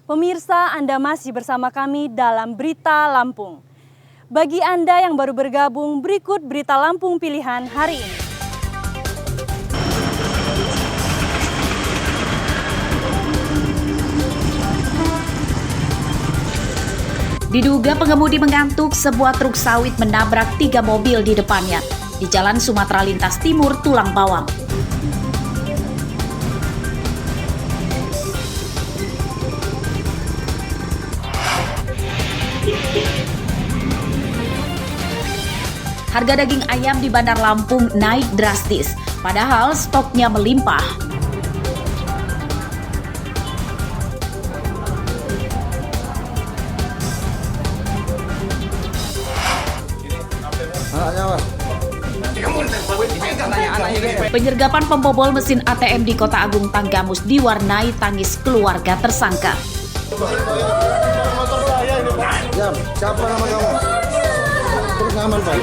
Pemirsa, Anda masih bersama kami dalam Berita Lampung. Bagi Anda yang baru bergabung, berikut Berita Lampung pilihan hari ini. Diduga pengemudi mengantuk, sebuah truk sawit menabrak 3 mobil di depannya di Jalan Sumatera Lintas Timur, Tulang Bawang. Harga daging ayam di Bandar Lampung naik drastis, padahal stoknya melimpah. Penyergapan pembobol mesin ATM di Kota Agung Tanggamus diwarnai tangis keluarga tersangka. Siapa nama kamu? Terus aman, Pak.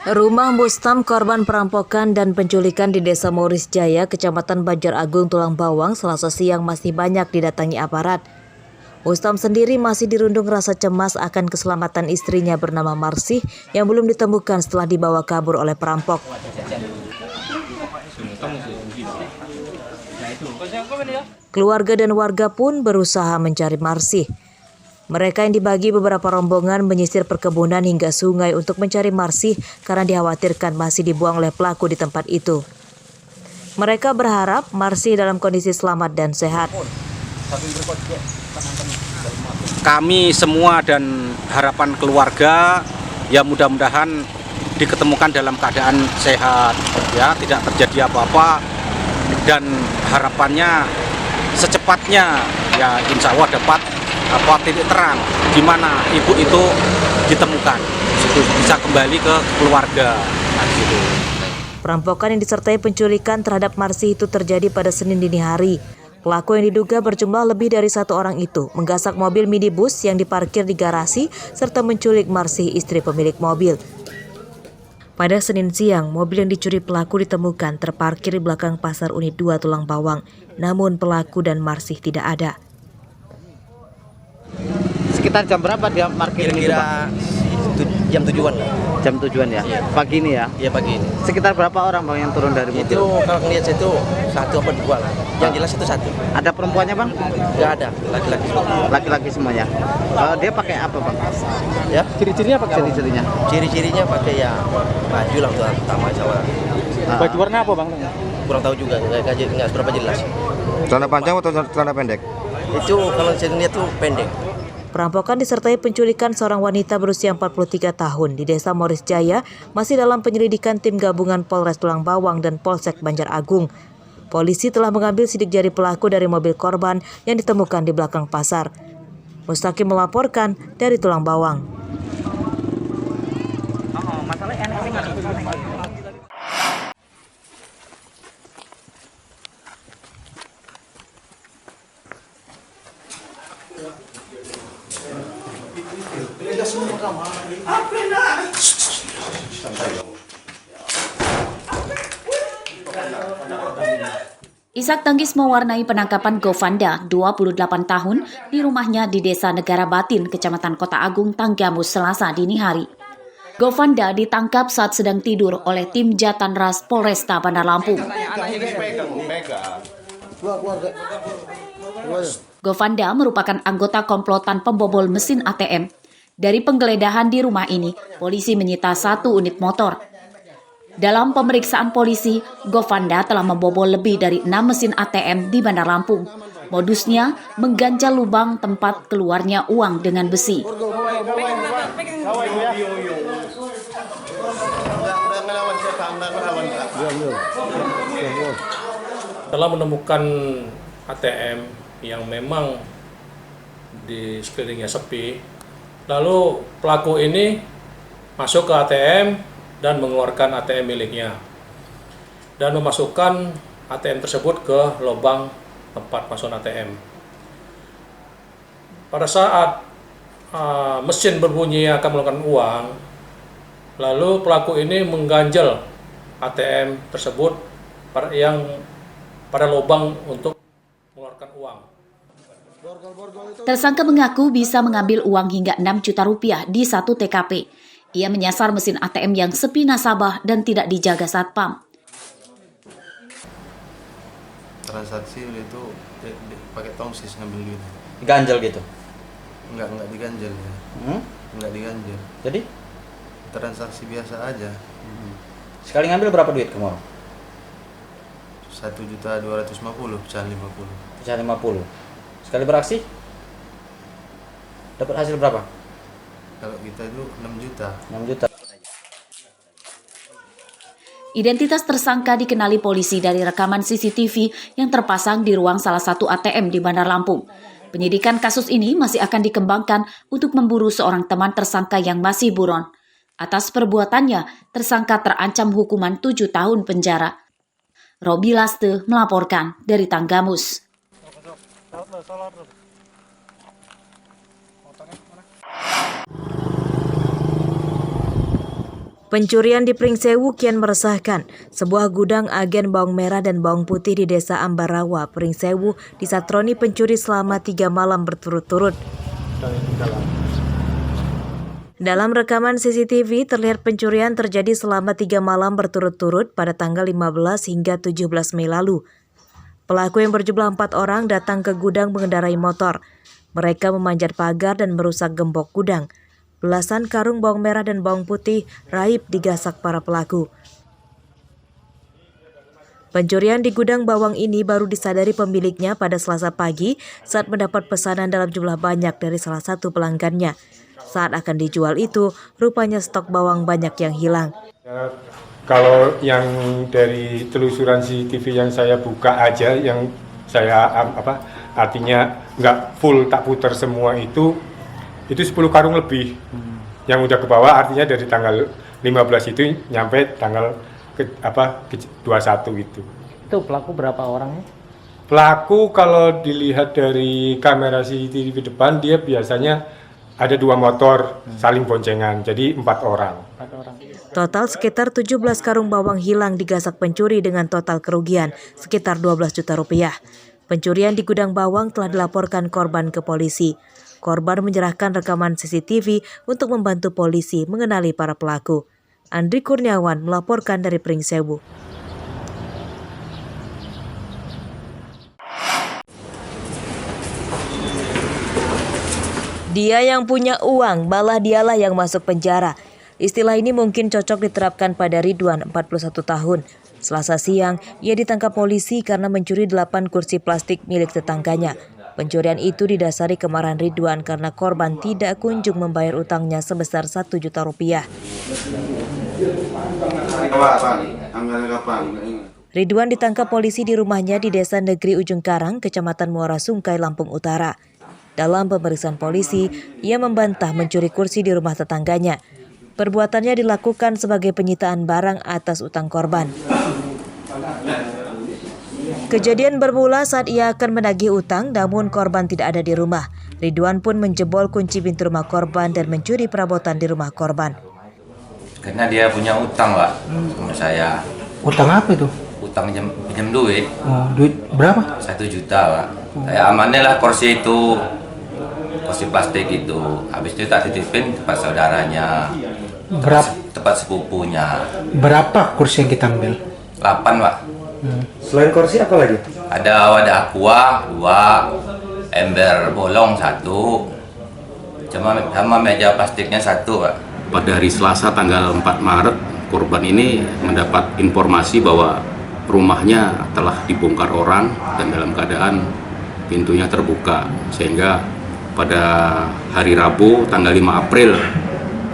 Rumah Mustam korban perampokan dan penculikan di Desa Moris Jaya, Kecamatan Banjar Agung, Tulang Bawang, Selasa siang masih banyak didatangi aparat. Mustam sendiri masih dirundung rasa cemas akan keselamatan istrinya bernama Marsih yang belum ditemukan setelah dibawa kabur oleh perampok. Keluarga dan warga pun berusaha mencari Marsih. Mereka yang dibagi beberapa rombongan menyisir perkebunan hingga sungai untuk mencari Marsih karena dikhawatirkan masih dibuang oleh pelaku di tempat itu. Mereka berharap Marsih dalam kondisi selamat dan sehat. Kami semua dan harapan keluarga ya mudah-mudahan diketemukan dalam keadaan sehat, ya tidak terjadi apa-apa, dan harapannya secepatnya ya insya Allah dapat titik terang di mana ibu itu ditemukan, bisa kembali ke keluarga. Gitu. Perampokan yang disertai penculikan terhadap Marsih itu terjadi pada Senin dini hari. Pelaku yang diduga berjumlah lebih dari 1 orang itu menggasak mobil minibus yang diparkir di garasi serta menculik Marsih, istri pemilik mobil. Pada Senin siang, mobil yang dicuri pelaku ditemukan terparkir di belakang Pasar Unit 2 Tulang Bawang. Namun pelaku dan Marsih tidak ada. Sekitar jam berapa dia parkir ini, Pak? Jam 7-an. Jam 7-an ya? Iya. Pagi ini ya? Iya, pagi ini. Sekitar berapa orang Bang yang turun dari mobil? Itu kalau ngeliat situ 1 apa 2 lah. Yang jelas itu 1. Ada perempuannya Bang? Nggak ada, laki-laki semua. Laki-laki semuanya. Dia pakai apa Bang? Ya? Ciri-cirinya apa? Ciri-cirinya? Ciri-cirinya pakai ya baju lah utama Jawa. Baju warna apa Bang? Kurang tahu juga, nggak seberapa jelas. Celana panjang atau celana pendek? Itu kalau saya lihat tuh pendek. Perampokan disertai penculikan seorang wanita berusia 43 tahun di Desa Moris Jaya masih dalam penyelidikan tim gabungan Polres Tulang Bawang dan Polsek Banjar Agung. Polisi telah mengambil sidik jari pelaku dari mobil korban yang ditemukan di belakang pasar. Mustaqim melaporkan dari Tulang Bawang. Isak tangis mewarnai penangkapan Govanda, 28 tahun, di rumahnya di Desa Negara Batin, Kecamatan Kota Agung, Tanggamus, Selasa dini hari. Govanda ditangkap saat sedang tidur oleh tim Jatanras Polresta Bandar Lampung. Govanda merupakan anggota komplotan pembobol mesin ATM. Dari penggeledahan di rumah ini, polisi menyita 1 unit motor. Dalam pemeriksaan polisi, Govanda telah membobol lebih dari 6 mesin ATM di Bandar Lampung. Modusnya mengganjal lubang tempat keluarnya uang dengan besi. Telah menemukan ATM yang memang di sekelilingnya sepi, lalu pelaku ini masuk ke ATM dan mengeluarkan ATM miliknya dan memasukkan ATM tersebut ke lubang tempat masuk ATM. Pada saat mesin berbunyi akan melakukan uang, lalu pelaku ini mengganjal ATM tersebut yang pada lubang untuk mengeluarkan uang. Tersangka mengaku bisa mengambil uang hingga 6 juta rupiah di satu TKP. Ia menyasar mesin ATM yang sepi nasabah dan tidak dijaga satpam. Transaksi itu pakai tongsis ngambil duit. Ganjel gitu. Enggak diganjel ya. Enggak diganjel. Jadi Transaksi biasa aja. sekali ngambil berapa duit kamu? 1.250.000 pecahan 50. Pecahan 50. Sekali beraksi dapat hasil berapa? Kalau kita itu 6 juta. 6 juta. Identitas tersangka dikenali polisi dari rekaman CCTV yang terpasang di ruang salah satu ATM di Bandar Lampung. Penyidikan kasus ini masih akan dikembangkan untuk memburu seorang teman tersangka yang masih buron. Atas perbuatannya, tersangka terancam hukuman 7 tahun penjara. Robi Laste melaporkan dari Tanggamus. Pencurian di Pringsewu kian meresahkan. Sebuah gudang agen bawang merah dan bawang putih di Desa Ambarawa, Pringsewu, disatroni pencuri selama 3 malam berturut-turut. Dalam rekaman CCTV terlihat pencurian terjadi selama 3 malam berturut-turut pada tanggal 15 hingga 17 Mei lalu. Pelaku yang berjumlah 4 orang datang ke gudang mengendarai motor. Mereka memanjat pagar dan merusak gembok gudang. Belasan karung bawang merah dan bawang putih raib digasak para pelaku. Pencurian di gudang bawang ini baru disadari pemiliknya pada Selasa pagi saat mendapat pesanan dalam jumlah banyak dari salah satu pelanggannya. Saat akan dijual itu, rupanya stok bawang banyak yang hilang. Kalau yang dari telusuran CCTV yang saya buka aja, yang saya artinya nggak full tak putar semua itu 10 karung lebih. Yang udah ke bawah artinya dari tanggal 15 itu nyampe tanggal 21 itu. Itu pelaku berapa orangnya? Pelaku kalau dilihat dari kamera CCTV depan dia biasanya ada 2 motor saling boncengan, jadi 4 orang. Total sekitar 17 karung bawang hilang digasak pencuri dengan total kerugian sekitar 12 juta rupiah. Pencurian di gudang bawang telah dilaporkan korban ke polisi. Korban menyerahkan rekaman CCTV untuk membantu polisi mengenali para pelaku. Andri Kurniawan melaporkan dari Pringsewu. Dia yang punya uang, malah dialah yang masuk penjara. Istilah ini mungkin cocok diterapkan pada Ridwan, 41 tahun. Selasa siang, ia ditangkap polisi karena mencuri 8 kursi plastik milik tetangganya. Pencurian itu didasari kemarahan Ridwan karena korban tidak kunjung membayar utangnya sebesar 1 juta rupiah. Ridwan ditangkap polisi di rumahnya di Desa Negeri Ujung Karang, Kecamatan Muara Sungkai, Lampung Utara. Dalam pemeriksaan polisi, ia membantah mencuri kursi di rumah tetangganya. Perbuatannya dilakukan sebagai penyitaan barang atas utang korban. Kejadian bermula saat ia akan menagih utang, namun korban tidak ada di rumah. Ridwan pun menjebol kunci pintu rumah korban dan mencuri perabotan di rumah korban. Karena dia punya utang, Pak, sama saya. Utang apa itu? Utang pinjam duit. Duit berapa? 1 juta, Pak. Saya amanin lah kursi itu, kursi plastik itu. Habis itu tak titipin tempat saudaranya, tempat sepupunya. Berapa kursi yang kita ambil? 8, Pak. Selain kursi apa lagi? Ada wadah aqua 2, ember bolong 1, sama meja plastiknya 1, Pak. Pada hari Selasa tanggal 4 Maret, korban ini mendapat informasi bahwa rumahnya telah dibongkar orang dan dalam keadaan pintunya terbuka. Sehingga pada hari Rabu tanggal 5 April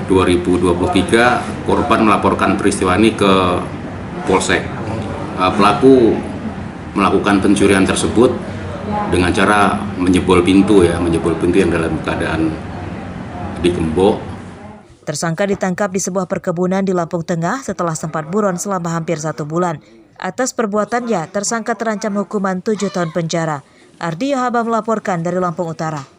2023, korban melaporkan peristiwa ini ke Polsek. Pelaku melakukan pencurian tersebut dengan cara menjebol pintu yang dalam keadaan digembok. Tersangka ditangkap di sebuah perkebunan di Lampung Tengah setelah sempat buron selama hampir 1 bulan. Atas perbuatannya, tersangka terancam hukuman 7 tahun penjara. Ardi Yohaba melaporkan dari Lampung Utara.